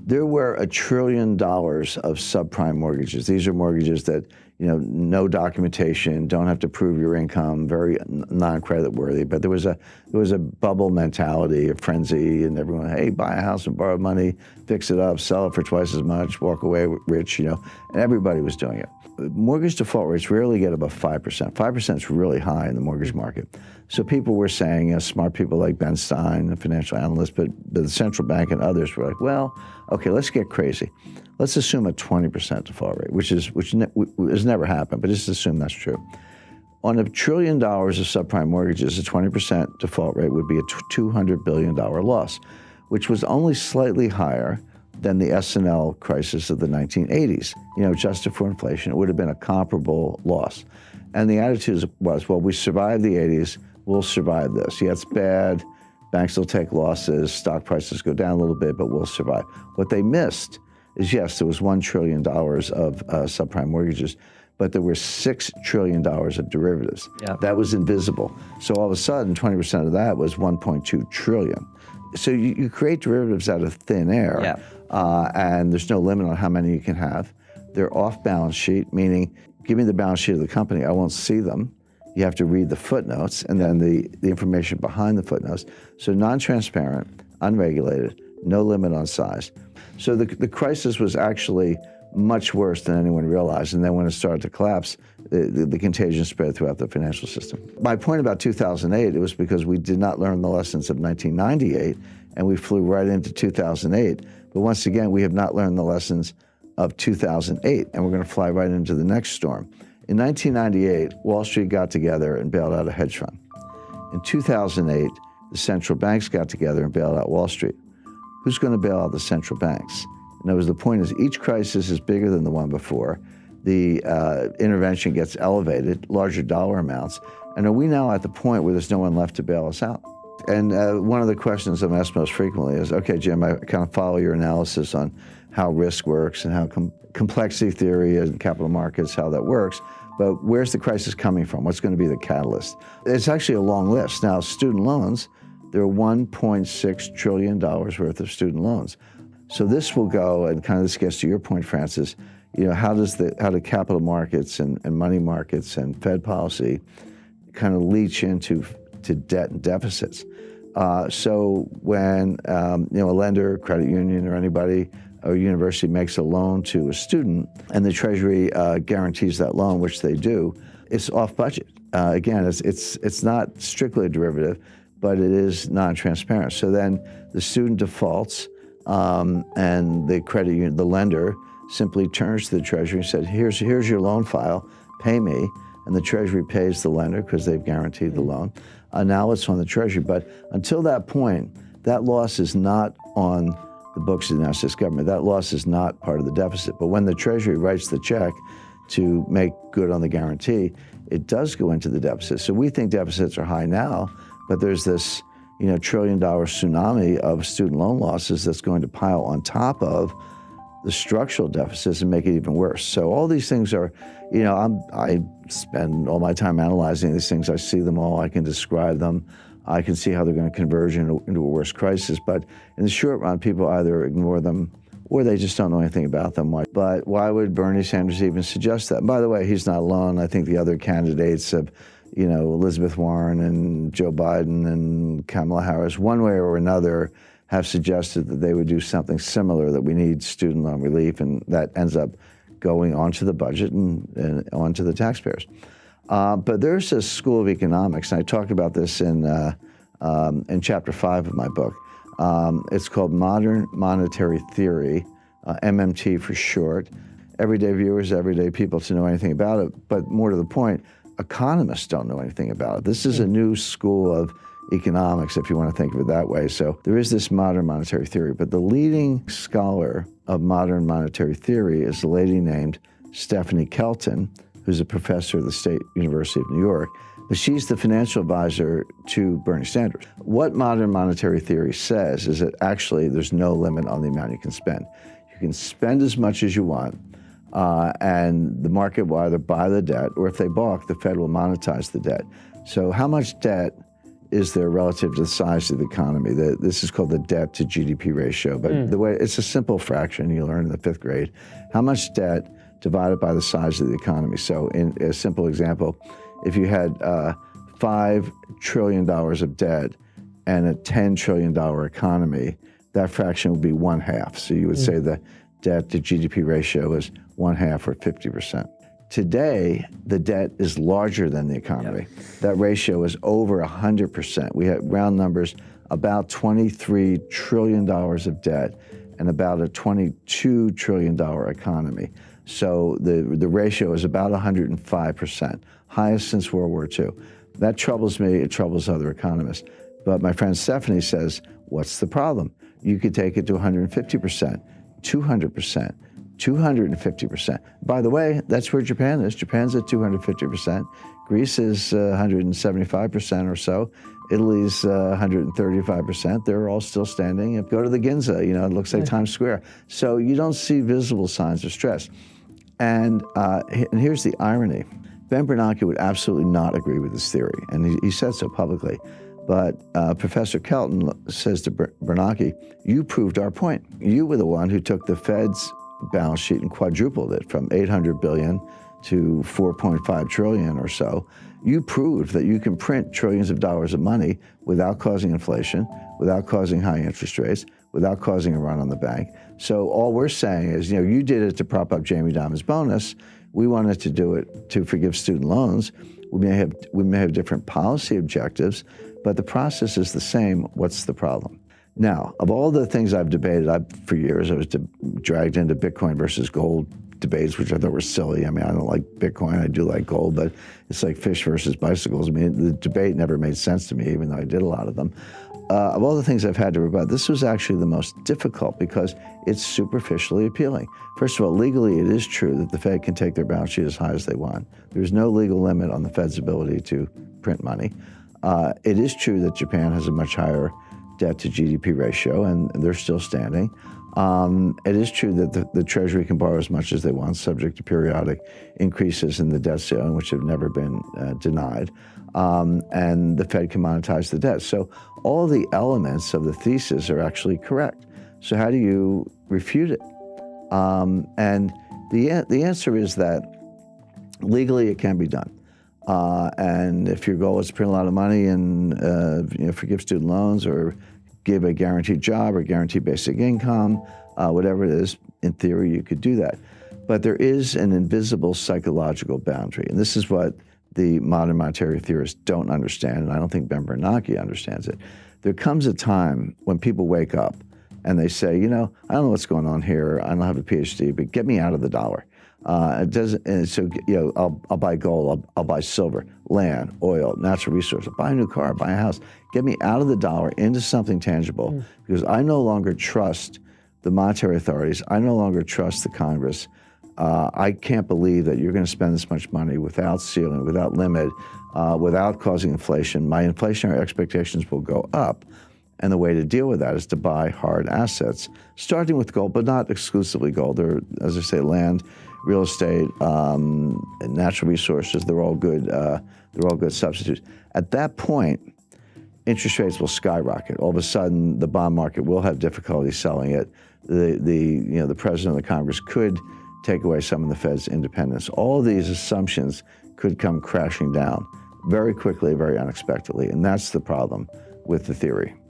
There were $1 trillion of subprime mortgages. These are mortgages that, no documentation, don't have to prove your income, very non-credit worthy. But there was a bubble mentality, a frenzy, and everyone, hey, buy a house and borrow money, fix it up, sell it for twice as much, walk away rich, and everybody was doing it. Mortgage default rates rarely get above 5%. 5% is really high in the mortgage market. So people were saying, smart people like Ben Stein, a financial analyst, but the central bank and others were like, well, okay, let's get crazy. Let's assume a 20% default rate, which has never happened, but just assume that's true. On $1 trillion of subprime mortgages, a 20% default rate would be a $200 billion loss, which was only slightly higher than the S&L crisis of the 1980s. Adjusted for inflation, it would have been a comparable loss. And the attitude was, well, we survived the 80s, we'll survive this. Yeah, it's bad, banks will take losses, stock prices go down a little bit, but we'll survive. What they missed is, yes, there was $1 trillion of subprime mortgages, but there were $6 trillion of derivatives. Yeah. That was invisible. So all of a sudden, 20% of that was $1.2 trillion. So you create derivatives out of thin air. Yeah. And there's no limit on how many you can have. They're off balance sheet, meaning give me the balance sheet of the company, I won't see them. You have to read the footnotes and then the information behind the footnotes. So non-transparent, unregulated, no limit on size. So the crisis was actually much worse than anyone realized. And then when it started to collapse, the contagion spread throughout the financial system. My point about 2008, it was because we did not learn the lessons of 1998 and we flew right into 2008. But once again, we have not learned the lessons of 2008, and we're going to fly right into the next storm. In 1998, Wall Street got together and bailed out a hedge fund. In 2008, the central banks got together and bailed out Wall Street. Who's going to bail out the central banks? In other words, the point is each crisis is bigger than the one before. The intervention gets elevated, larger dollar amounts, and are we now at the point where there's no one left to bail us out? And one of the questions I'm asked most frequently is, okay, Jim, I kind of follow your analysis on how risk works and how complexity theory and capital markets, how that works, but where's the crisis coming from? What's going to be the catalyst? It's actually a long list. Now, student loans, there are $1.6 trillion worth of student loans. So this will go, and kind of this gets to your point, Francis, how do capital markets and money markets and Fed policy kind of leach into debt and deficits? So when a lender, credit union, or anybody, or university makes a loan to a student, and the Treasury guarantees that loan, which they do, it's off budget. Again, it's not strictly a derivative, but it is non-transparent. So then the student defaults, and the credit union, the lender, simply turns to the Treasury and said, here's your loan file, pay me. And the Treasury pays the lender because they've guaranteed the loan. Now it's on the Treasury. But until that point, that loss is not on the books of the United States government. That loss is not part of the deficit. But when the Treasury writes the check to make good on the guarantee, it does go into the deficit. So we think deficits are high now, but there's this $1 trillion tsunami of student loan losses that's going to pile on top of the structural deficits and make it even worse. So all these things are, I spend all my time analyzing these things. I see them all. I can describe them. I can see how they're going to converge into a worse crisis. But in the short run, people either ignore them or they just don't know anything about them. But why would Bernie Sanders even suggest that? And by the way, he's not alone. I think the other candidates have, Elizabeth Warren and Joe Biden and Kamala Harris, one way or another, have suggested that they would do something similar, that we need student loan relief, and that ends up going onto the budget and onto the taxpayers. But there's a school of economics, and I talk about this in chapter 5 of my book. It's called Modern Monetary Theory, MMT for short. Everyday viewers, everyday people to know anything about it, but more to the point, economists don't know anything about it. This is a new school of economics, if you want to think of it that way. So there is this modern monetary theory, but the leading scholar of modern monetary theory is a lady named Stephanie Kelton, who's a professor at the State University of New York. But she's the financial advisor to Bernie Sanders. What modern monetary theory says is that actually there's no limit on the amount you can spend. You can spend as much as you want, and the market will either buy the debt, or if they balk, the Fed will monetize the debt. So how much debt is there relative to the size of the economy. This is called the debt to GDP ratio, but the way it's a simple fraction you learn in the 5th grade. How much debt divided by the size of the economy? So in a simple example, if you had $5 trillion of debt and a $10 trillion economy, that fraction would be 1/2. So you would say the debt to GDP ratio is 1/2 or 50%. Today, the debt is larger than the economy. That ratio is over 100%. We have round numbers, about $23 trillion of debt and about a $22 trillion economy. So the ratio is about 105%, highest since World War II. That troubles me, it troubles other economists. But my friend Stephanie says, what's the problem? You could take it to 150%, 200%, 250%. By the way, that's where Japan is. Japan's at 250%. Greece is 175% or so. Italy's 135%. They're all still standing. Go to the Ginza, it looks like Times Square. So you don't see visible signs of stress. And here's the irony. Ben Bernanke would absolutely not agree with this theory, and he said so publicly. But Professor Kelton says to Bernanke, you proved our point. You were the one who took the Fed's balance sheet and quadrupled it from 800 billion to 4.5 trillion or so. You proved that you can print trillions of dollars of money without causing inflation, without causing high interest rates, without causing a run on the bank. So all we're saying is, you did it to prop up Jamie Dimon's bonus. We wanted to do it to forgive student loans. We may have different policy objectives, but the process is the same. What's the problem? Now, of all the things I've debated, for years I was dragged into Bitcoin versus gold debates, which I thought were silly. I don't like Bitcoin, I do like gold, but it's like fish versus bicycles. The debate never made sense to me, even though I did a lot of them. Of all the things I've had to rebut, this was actually the most difficult because it's superficially appealing. First of all, legally it is true that the Fed can take their balance sheet as high as they want. There's no legal limit on the Fed's ability to print money. It is true that Japan has a much higher debt to GDP ratio, and they're still standing. It is true that the Treasury can borrow as much as they want, subject to periodic increases in the debt ceiling, which have never been denied. And the Fed can monetize the debt. So all the elements of the thesis are actually correct. So how do you refute it? And the answer is that legally it can be done. And if your goal is to print a lot of money and forgive student loans or give a guaranteed job or guaranteed basic income, whatever it is, in theory you could do that. But there is an invisible psychological boundary, and this is what the modern monetary theorists don't understand, and I don't think Ben Bernanke understands it. There comes a time when people wake up and they say, I don't know what's going on here, I don't have a PhD, but get me out of the dollar. It doesn't, and so I'll buy gold, I'll buy silver, land, oil, natural resources, buy a new car, buy a house. Get me out of the dollar into something tangible, because I no longer trust the monetary authorities. I no longer trust the Congress. I can't believe that you're going to spend this much money without ceiling, without limit, without causing inflation. My inflationary expectations will go up. And the way to deal with that is to buy hard assets, starting with gold, but not exclusively gold. There, as I say, land, real estate, and natural resources. They're all good. They're all good substitutes. At that point, interest rates will skyrocket. All of a sudden, the bond market will have difficulty selling it. The president of the Congress could take away some of the Fed's independence. All of these assumptions could come crashing down very quickly, very unexpectedly, and that's the problem with the theory.